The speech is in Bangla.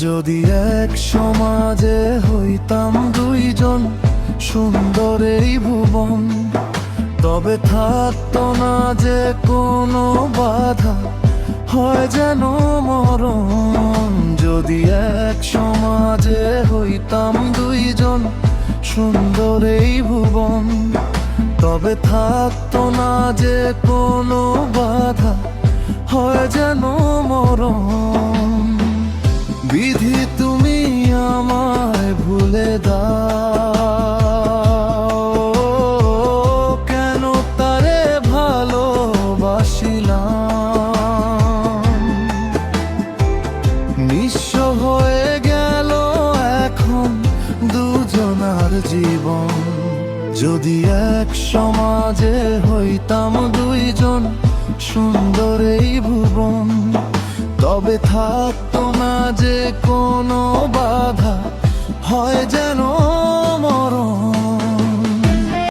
যদি এক সমাজে হইতাম দুইজন, সুন্দর এই ভুবন, তবে থাকতো না যে কোনো বাধা, হয় যেন মরণ। যদি এক সমাজে হইতাম দুইজন, সুন্দর এই ভুবন, তবে থাকতো না যে কোনো বাধা, হয় যেন মরণ। বিধি তুমি আমায় ভুলে দাও, কেন তারে ভালোবাসিলাম। নিঃস্ব হয়ে গেল এখন দুজনার জীবন। যদি এক সমাজে হইতাম দুইজন, সুন্দর এই ভুবন, তবে থাকতো না যে কোনো বাধা, হয় যে